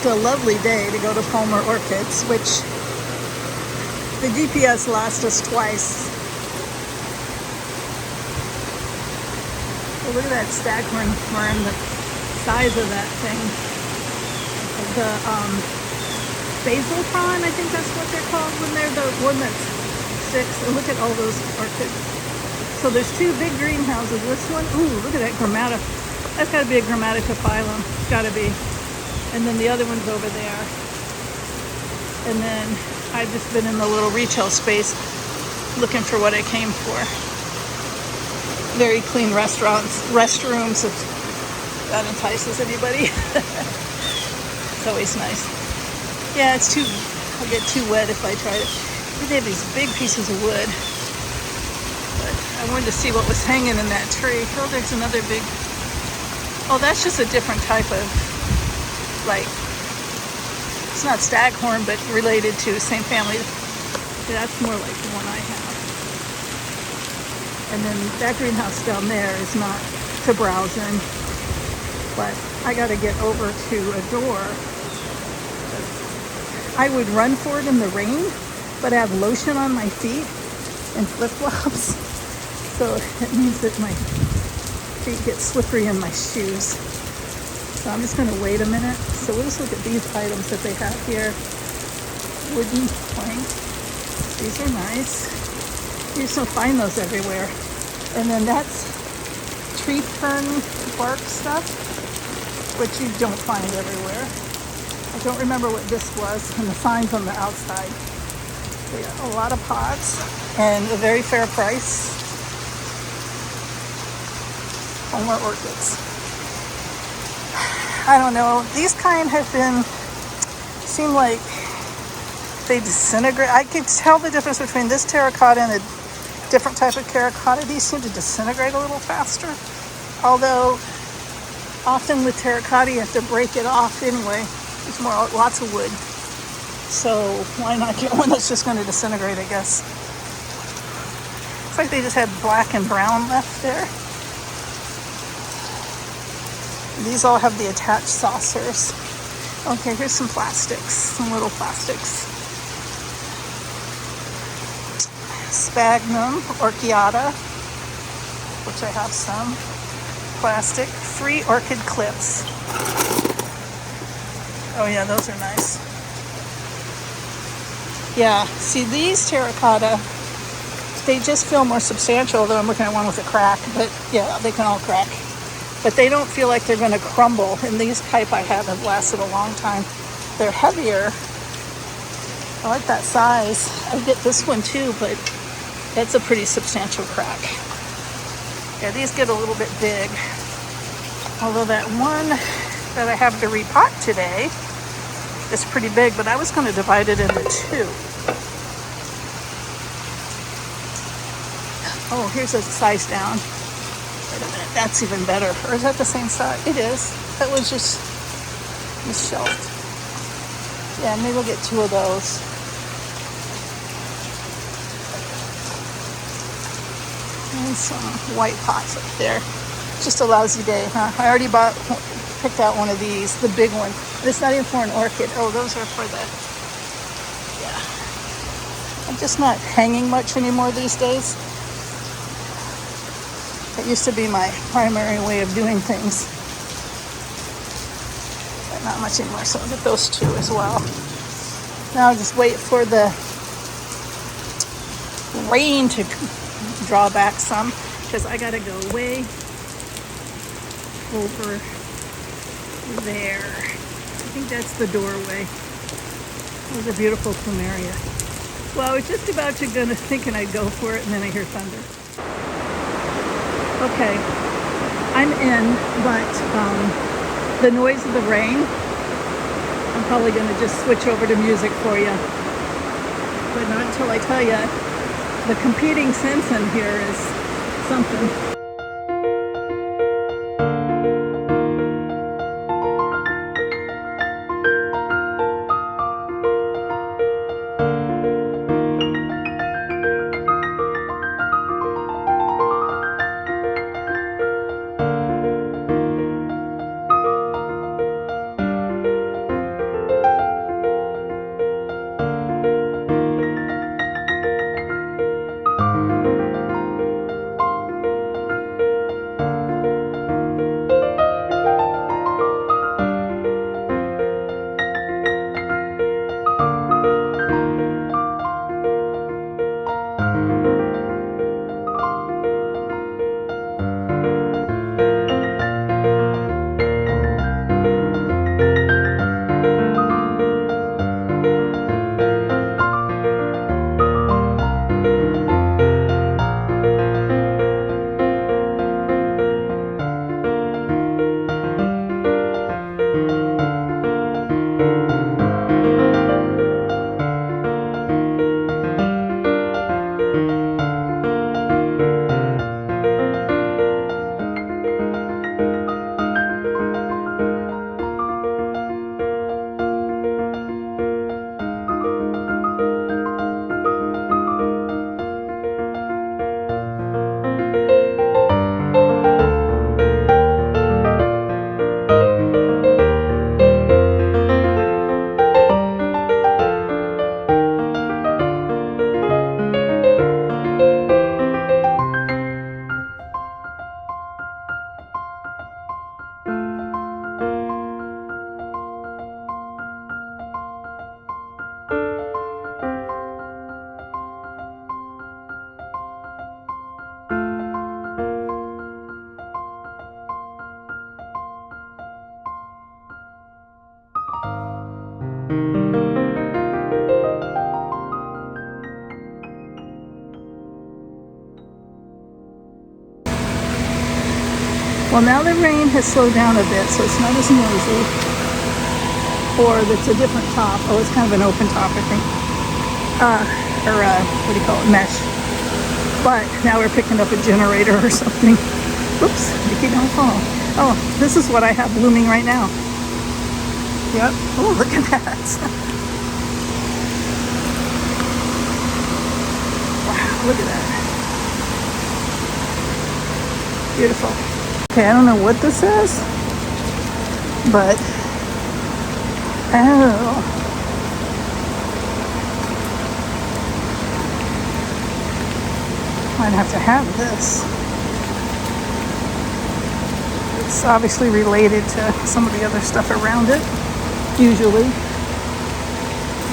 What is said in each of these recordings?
picked a lovely day to go to Palmer Orchids, which the GPS lost us twice. Well, look at that staghorn fern, the size of that thing. The basil prawn, I think that's what they're called when they're the one that sticks. And look at all those orchids. So there's two big greenhouses. This one, ooh, look at that grammatica. That's got to be a grammaticophyllum. It's got to be. And then the other one's over there. And then I've just been in the little retail space looking for what I came for. Very clean restrooms, if that entices anybody. It's always nice. Yeah, it's too, I'll get too wet if I try to. They have these big pieces of wood. But I wanted to see what was hanging in that tree. Oh, there's another big, oh, that's just a different type of, like, it's not staghorn, but related to same family. That's more like the one I have. And then that greenhouse down there is not to browse in, but I got to get over to a door. I would run for it in the rain, but I have lotion on my feet and flip-flops, so it means that my feet get slippery in my shoes. So I'm just going to wait a minute. So we'll just look at these items that they have here. Wooden planks. These are nice. You just don't find those everywhere. And then that's tree fern bark stuff, which you don't find everywhere. I don't remember what this was, and the signs on the outside. So yeah, a lot of pots and a very fair price. Palmer Orchids. I don't know. These kind have been, seem like they disintegrate. I could tell the difference between this terracotta and a different type of terracotta. These seem to disintegrate a little faster. Although often with terracotta you have to break it off anyway. There's lots of wood. So why not get one that's just going to disintegrate, I guess. Looks like they just had black and brown left there. These all have the attached saucers. Okay, here's some plastics, some little plastics. Sphagnum orchiata, which I have some. Plastic. 3 orchid clips. Oh yeah, those are nice. Yeah, see these terracotta, they just feel more substantial, although I'm looking at one with a crack, but yeah, they can all crack. But they don't feel like they're going to crumble. And these type I have lasted a long time. They're heavier. I like that size. I get this one too, but that's a pretty substantial crack. Yeah, these get a little bit big. Although that one that I have to repot today is pretty big, but I was going to divide it into 2. Oh, here's a size down. Wait a minute, that's even better. Or is that the same size? It is. That was just shelved. Yeah, maybe we'll get 2 of those. And some white pots up there. Just a lousy day, huh? I already picked out one of these, the big one. But it's not even for an orchid. Oh, those are for the, yeah. I'm just not hanging much anymore these days. It used to be my primary way of doing things. But not much anymore, so I'll get those 2 as well. Now I'll just wait for the rain to draw back some, because I gotta go way over there. I think that's the doorway. It was a beautiful plumeria. Well, I was just about to thinking I'd go for it, and then I hear thunder. Okay, I'm in, but the noise of the rain, I'm probably going to just switch over to music for you. But not until I tell you, the competing scents in here is something. Well, now the rain has slowed down a bit, so it's not as noisy. Or it's a different top. Oh, it's kind of an open top, I think. What do you call it? Mesh. But now we're picking up a generator or something. Oops, Mickey, don't fall. Oh, this is what I have blooming right now. Yep. Oh, look at that. Wow, look at that. Beautiful. Okay, I don't know what this is, but oh. Might have to have this. It's obviously related to some of the other stuff around it, usually.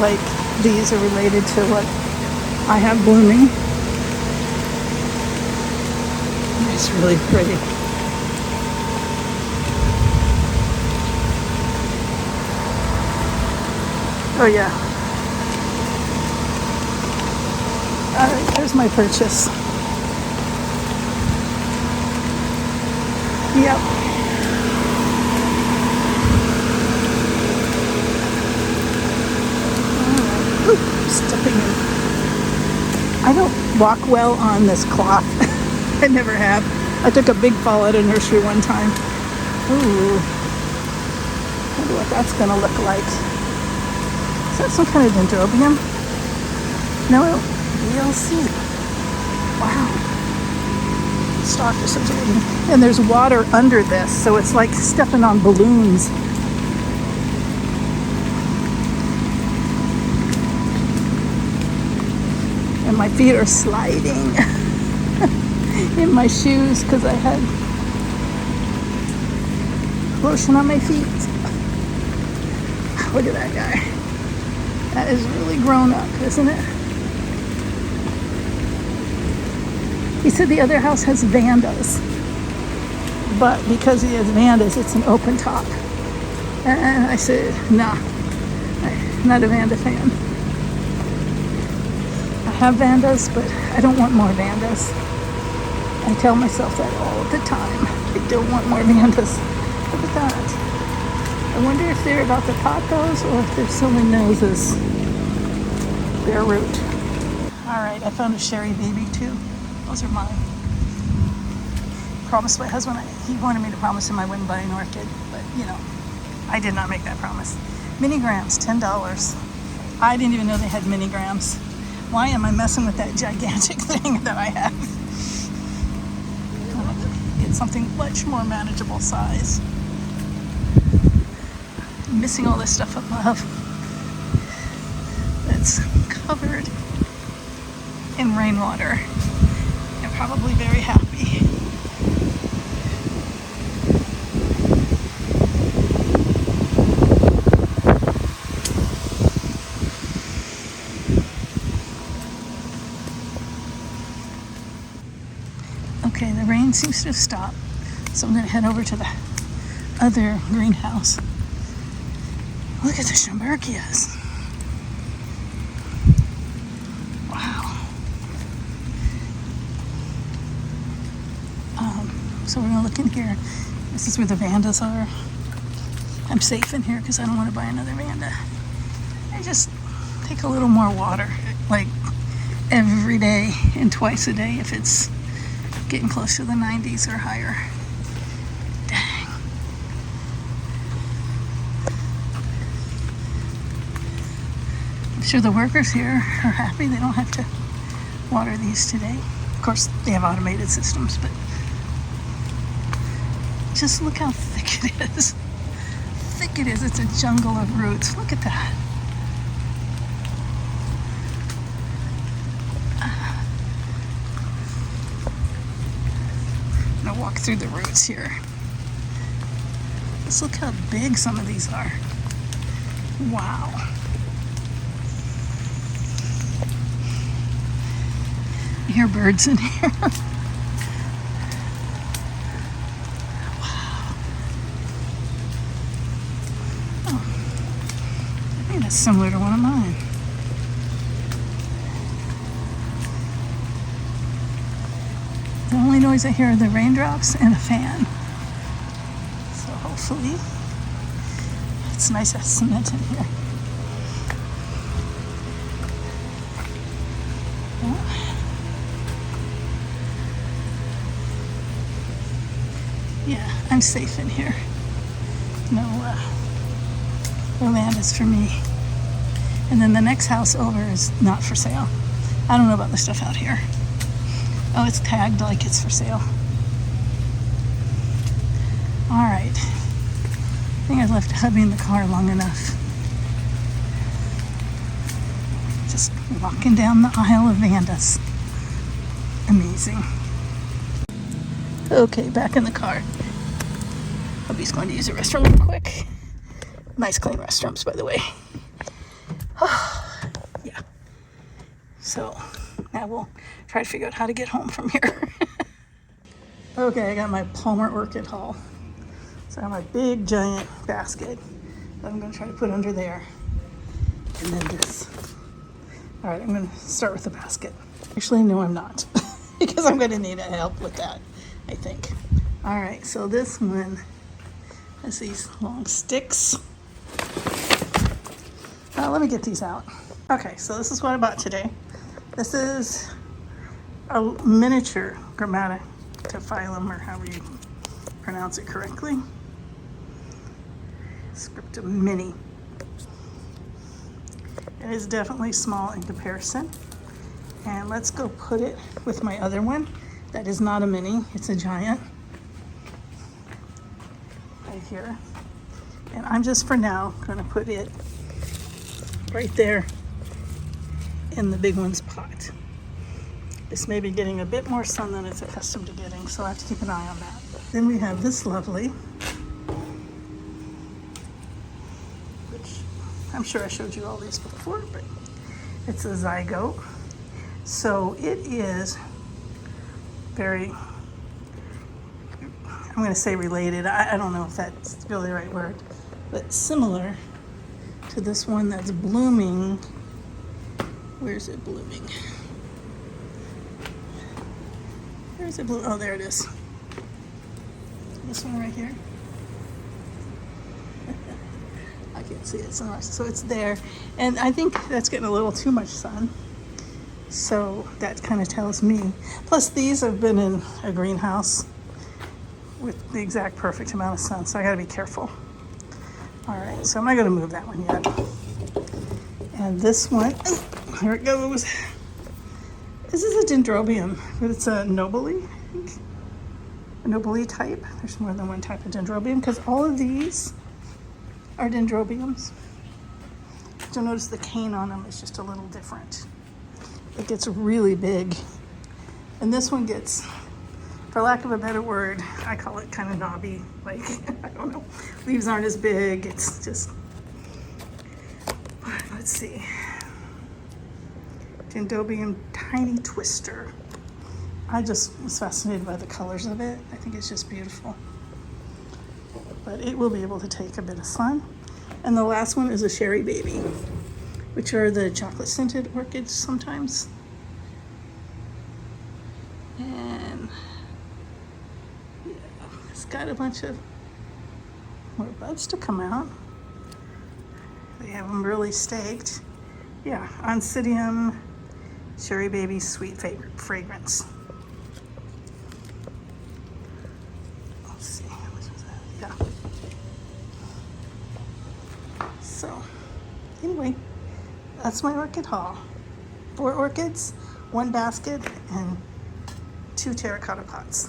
Like these are related to what I have blooming. It's really pretty. Oh yeah. Alright, there's my purchase. Yep. Ooh, stepping in. I don't walk well on this cloth. I never have. I took a big fall at a nursery one time. Ooh. Wonder what that's gonna look like. Is that some kind of dendrobium? No, DLC. Wow. Stalk or something. And there's water under this, so it's like stepping on balloons. And my feet are sliding in my shoes because I had lotion on my feet. Look at that guy. That is really grown up, isn't it? He said the other house has vandas, but because he has vandas, it's an open top. And I said, nah, I'm not a vanda fan. I have vandas, but I don't want more vandas. I tell myself that all the time. I don't want more vandas. Look at that. I wonder if they're about to pot those or if they're selling those as bare root. All right, I found a Sherry baby too. Those are mine. Promised my husband, he wanted me to promise him I wouldn't buy an orchid, but you know, I did not make that promise. Minigrams, $10. I didn't even know they had minigrams. Why am I messing with that gigantic thing that I have? Get something much more manageable size. I'm missing all this stuff above. That's covered in rainwater. Probably very happy. Okay, the rain seems to have stopped, so I'm going to head over to the other greenhouse. Look at the Schomburgkias. So we're going to look in here. This is where the vandas are. I'm safe in here because I don't want to buy another vanda. I just take a little more water, like every day and twice a day if it's getting close to the 90s or higher. Dang. I'm sure the workers here are happy they don't have to water these today. Of course, they have automated systems, but just look how thick it is. Thick it is. It's a jungle of roots. Look at that. I'm gonna walk through the roots here. Just look how big some of these are. Wow. You hear birds in here. That's similar to one of mine. The only noise I hear are the raindrops and a fan. hopefully. It's nice as cement in here. Yeah, I'm safe in here. No land is for me. And then the next house over is not for sale. I don't know about the stuff out here. Oh, it's tagged like it's for sale. All right. I think I've left hubby in the car long enough. Just walking down the aisle of Vandas. Amazing. Okay, back in the car. Hubby's going to use the restroom real quick. Nice clean restrooms, by the way. Yeah. So now we'll try to figure out how to get home from here. Okay, I got my Palmer Orchid haul. So I have my big giant basket that I'm going to try to put under there. And then this. All right, I'm going to start with the basket. Actually, no, I'm not. Because I'm going to need help with that, I think. All right, so this one has these long sticks. Let me get these out. Okay, so this is what I bought today. This is a miniature grammaticophyllum, or however you pronounce it correctly. Scriptum mini. It is definitely small in comparison. And let's go put it with my other one. That is not a mini, it's a giant. Right here. And I'm just for now gonna put it right there in the big one's pot. This may be getting a bit more sun than it's accustomed to getting, so I have to keep an eye on that. Then we have this lovely, which I'm sure I showed you all these before, but it's a zygote. So it is very, I'm going to say related. I don't know if that's really the right word, but similar to this one that's blooming. Where's it blooming? Where's it blooming? Oh, there it is. This one right here. I can't see it so much. So it's there. And I think that's getting a little too much sun. So that kind of tells me. Plus these have been in a greenhouse with the exact perfect amount of sun. So I got to be careful. All right, so I'm not going to move that one yet. And this one, oh, here it goes. This is a dendrobium, but it's a nobile, I think. A nobile type. There's more than one type of dendrobium because all of these are dendrobiums. You'll notice the cane on them is just a little different. It gets really big. And this one gets, for lack of a better word, I call it kind of knobby. Like, I don't know. Leaves aren't as big. It's just, let's see. Dendrobium tiny twister. I just was fascinated by the colors of it. I think it's just beautiful. But it will be able to take a bit of sun. And the last one is a cherry baby, which are the chocolate scented orchids sometimes. And yeah, it's got a bunch of more buds to come out. They have them really staked. Yeah, Oncidium cherry baby sweet fragrance. Let's see, what was that? Yeah. So, anyway, that's my orchid haul. 4 orchids, 1 basket, and 2 terracotta pots.